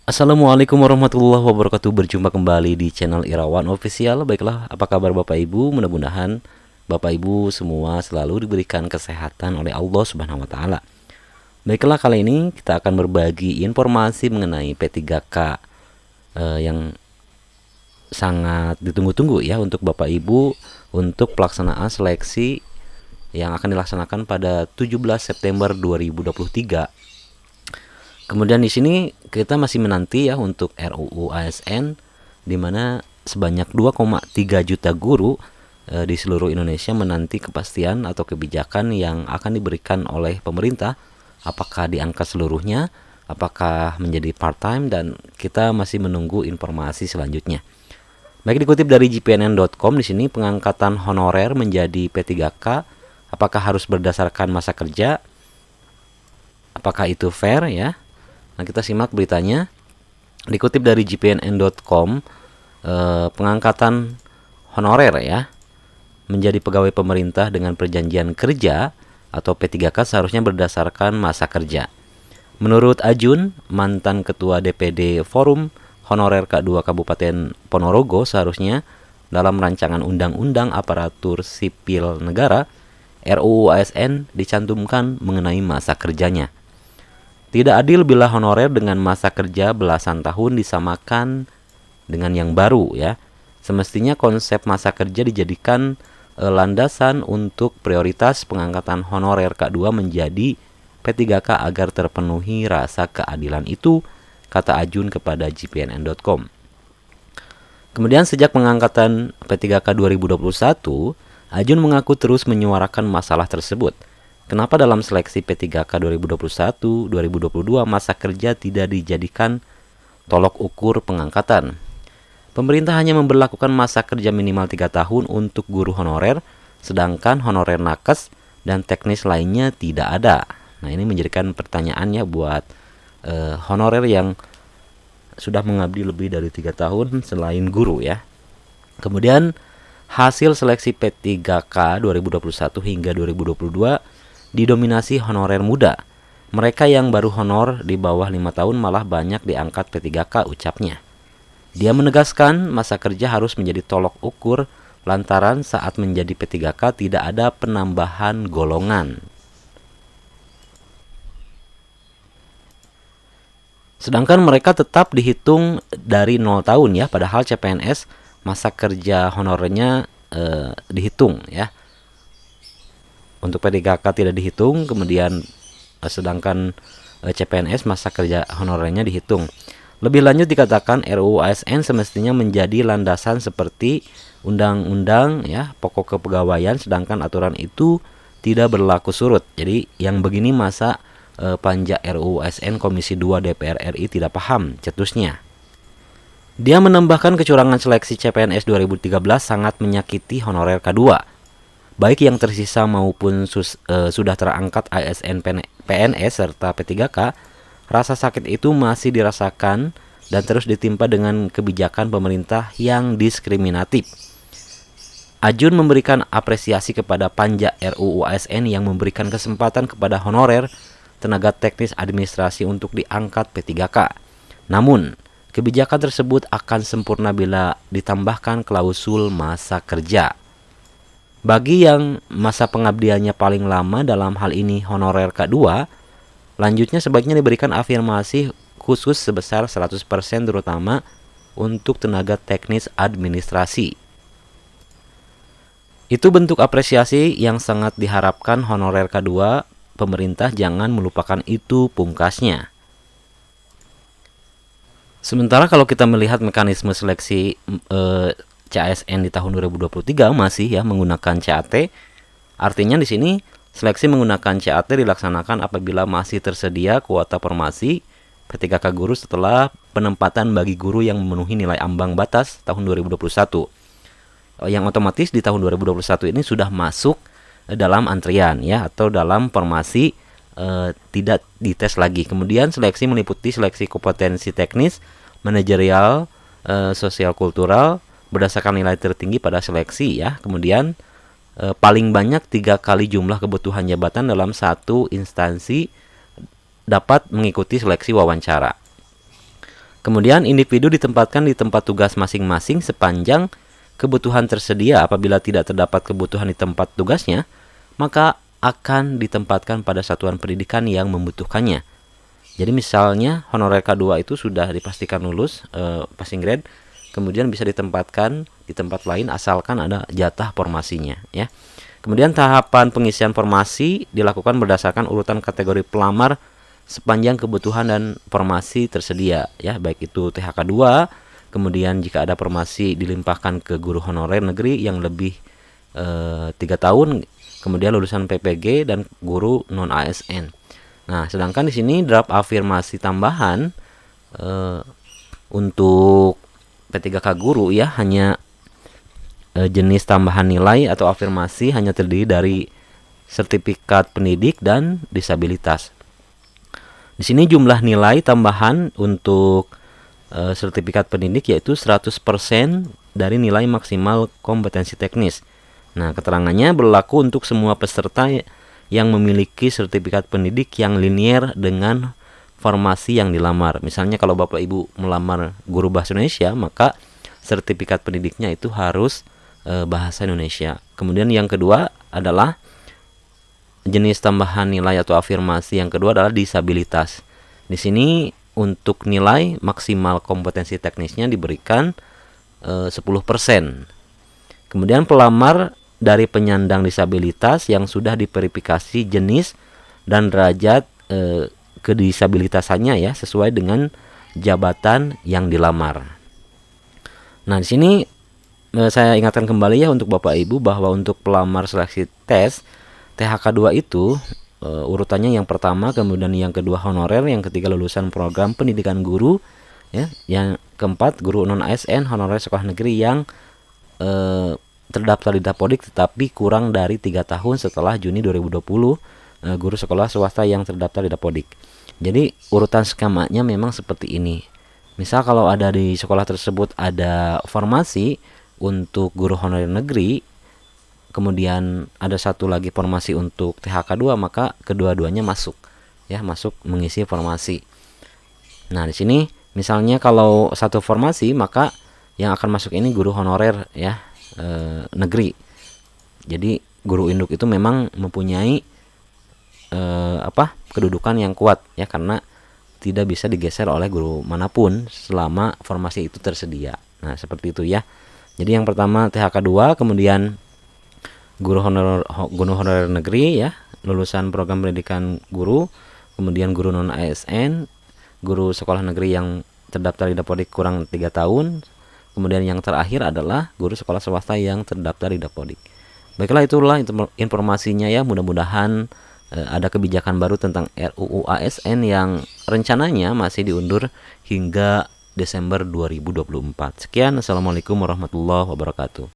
Assalamualaikum warahmatullahi wabarakatuh. Berjumpa kembali di channel Irawan Official. Baiklah, apa kabar Bapak Ibu? Mudah-mudahan Bapak Ibu semua selalu diberikan kesehatan oleh Allah Subhanahu wa taala. Baiklah, kali ini kita akan berbagi informasi mengenai P3K yang sangat ditunggu-tunggu ya untuk Bapak Ibu untuk pelaksanaan seleksi yang akan dilaksanakan pada 17 September 2023. Kemudian di sini kita masih menanti ya untuk RUU ASN, di mana sebanyak 2,3 juta guru di seluruh Indonesia menanti kepastian atau kebijakan yang akan diberikan oleh pemerintah, apakah diangkat seluruhnya, apakah menjadi part-time, dan kita masih menunggu informasi selanjutnya. Baik, dikutip dari jpnn.com, di sini pengangkatan honorer menjadi P3K apakah harus berdasarkan masa kerja? Apakah itu fair ya? Nah, kita simak beritanya. Dikutip dari jpnn.com, pengangkatan honorer ya menjadi pegawai pemerintah dengan perjanjian kerja atau P3K seharusnya berdasarkan masa kerja. Menurut Ajun, mantan ketua DPD Forum Honorer K2 Kabupaten Ponorogo, seharusnya dalam rancangan Undang-Undang Aparatur Sipil Negara RUU ASN dicantumkan mengenai masa kerjanya. Tidak adil bila honorer dengan masa kerja belasan tahun disamakan dengan yang baru ya. Semestinya konsep masa kerja dijadikan landasan untuk prioritas pengangkatan honorer K2 menjadi P3K agar terpenuhi rasa keadilan itu, kata Ajun kepada jpnn.com. Kemudian sejak pengangkatan P3K 2021, Ajun mengaku terus menyuarakan masalah tersebut. Kenapa dalam seleksi P3K 2021-2022 masa kerja tidak dijadikan tolok ukur pengangkatan? Pemerintah hanya memberlakukan masa kerja minimal 3 tahun untuk guru honorer, sedangkan honorer nakes dan teknis lainnya tidak ada. Nah, ini menjadikan pertanyaannya buat honorer yang sudah mengabdi lebih dari 3 tahun selain guru ya. Kemudian hasil seleksi P3K 2021 hingga 2022 didominasi honorer muda. Mereka yang baru honor di bawah 5 tahun malah banyak diangkat P3K, ucapnya. Dia menegaskan masa kerja harus menjadi tolok ukur lantaran saat menjadi P3K tidak ada penambahan golongan. Sedangkan mereka tetap dihitung dari 0 tahun ya, padahal CPNS masa kerja honorernya dihitung ya. Untuk P3K tidak dihitung, kemudian sedangkan CPNS masa kerja honorernya dihitung. Lebih lanjut dikatakan RUU ASN semestinya menjadi landasan seperti undang-undang ya, pokok kepegawaian, sedangkan aturan itu tidak berlaku surut. Jadi yang begini masa panja RUU ASN Komisi 2 DPR RI tidak paham, cetusnya. Dia menambahkan kecurangan seleksi CPNS 2013 sangat menyakiti honorer K2. Baik yang tersisa maupun sudah terangkat ASN PNS serta P3K, rasa sakit itu masih dirasakan dan terus ditimpa dengan kebijakan pemerintah yang diskriminatif. Ajun memberikan apresiasi kepada panja RUU ASN yang memberikan kesempatan kepada honorer tenaga teknis administrasi untuk diangkat P3K. Namun, kebijakan tersebut akan sempurna bila ditambahkan klausul masa kerja. Bagi yang masa pengabdiannya paling lama, dalam hal ini honorer K2, lanjutnya sebaiknya diberikan afirmasi khusus sebesar 100% terutama untuk tenaga teknis administrasi. Itu bentuk apresiasi yang sangat diharapkan honorer K2, pemerintah jangan melupakan itu, pungkasnya. Sementara kalau kita melihat mekanisme seleksi CASN di tahun 2023 masih ya menggunakan CAT. Artinya di sini seleksi menggunakan CAT dilaksanakan apabila masih tersedia kuota formasi P3K guru setelah penempatan bagi guru yang memenuhi nilai ambang batas tahun 2021. Yang otomatis di tahun 2021 ini sudah masuk dalam antrian ya, atau dalam formasi tidak dites lagi. Kemudian seleksi meliputi seleksi kompetensi teknis, manajerial, sosial kultural berdasarkan nilai tertinggi pada seleksi ya. Kemudian paling banyak 3 kali jumlah kebutuhan jabatan dalam satu instansi dapat mengikuti seleksi wawancara. Kemudian individu ditempatkan di tempat tugas masing-masing sepanjang kebutuhan tersedia. Apabila tidak terdapat kebutuhan di tempat tugasnya, maka akan ditempatkan pada satuan pendidikan yang membutuhkannya. Jadi misalnya honorer K2 itu sudah dipastikan lulus passing grade, kemudian bisa ditempatkan di tempat lain asalkan ada jatah formasinya ya. Kemudian tahapan pengisian formasi dilakukan berdasarkan urutan kategori pelamar sepanjang kebutuhan dan formasi tersedia ya, baik itu THK 2, kemudian jika ada formasi dilimpahkan ke guru honorer negeri yang lebih 3 tahun, kemudian lulusan PPG dan guru non ASN. Nah, sedangkan di sini draft afirmasi tambahan untuk P3K guru ya, hanya jenis tambahan nilai atau afirmasi hanya terdiri dari sertifikat pendidik dan disabilitas. Di sini jumlah nilai tambahan untuk sertifikat pendidik yaitu 100% dari nilai maksimal kompetensi teknis. Nah, keterangannya berlaku untuk semua peserta yang memiliki sertifikat pendidik yang linier dengan formasi yang dilamar. Misalnya kalau Bapak Ibu melamar guru bahasa Indonesia, maka sertifikat pendidiknya itu harus bahasa Indonesia. Kemudian yang kedua adalah jenis tambahan nilai atau afirmasi yang kedua adalah disabilitas. Di sini untuk nilai maksimal kompetensi teknisnya diberikan 10%. Kemudian pelamar dari penyandang disabilitas yang sudah diverifikasi jenis dan derajat kedisabilitasannya ya, sesuai dengan jabatan yang dilamar. Nah, di sini saya ingatkan kembali ya untuk Bapak Ibu bahwa untuk pelamar seleksi tes THK 2 itu urutannya yang pertama, kemudian yang kedua honorer, yang ketiga lulusan program pendidikan guru ya, yang keempat guru non ASN honorer sekolah negeri yang terdaftar di Dapodik tetapi kurang dari 3 tahun setelah Juni 2020, guru sekolah swasta yang terdaftar di Dapodik. Jadi urutan skemanya memang seperti ini. Misal kalau ada di sekolah tersebut ada formasi untuk guru honorer negeri, kemudian ada satu lagi formasi untuk THK 2, maka kedua-duanya masuk ya, masuk mengisi formasi. Nah, di sini misalnya kalau satu formasi, maka yang akan masuk ini guru honorer ya, negeri. Jadi guru induk itu memang mempunyai kedudukan yang kuat ya, karena tidak bisa digeser oleh guru manapun selama formasi itu tersedia. Nah, seperti itu ya. Jadi yang pertama THK 2, kemudian guru honorer negeri ya, lulusan program pendidikan guru, kemudian guru non ASN, guru sekolah negeri yang terdaftar di Dapodik kurang 3 tahun, kemudian yang terakhir adalah guru sekolah swasta yang terdaftar di Dapodik. Baiklah, itulah informasinya ya. Mudah-mudahan ada kebijakan baru tentang RUU ASN yang rencananya masih diundur hingga Desember 2024. Sekian, assalamualaikum warahmatullahi wabarakatuh.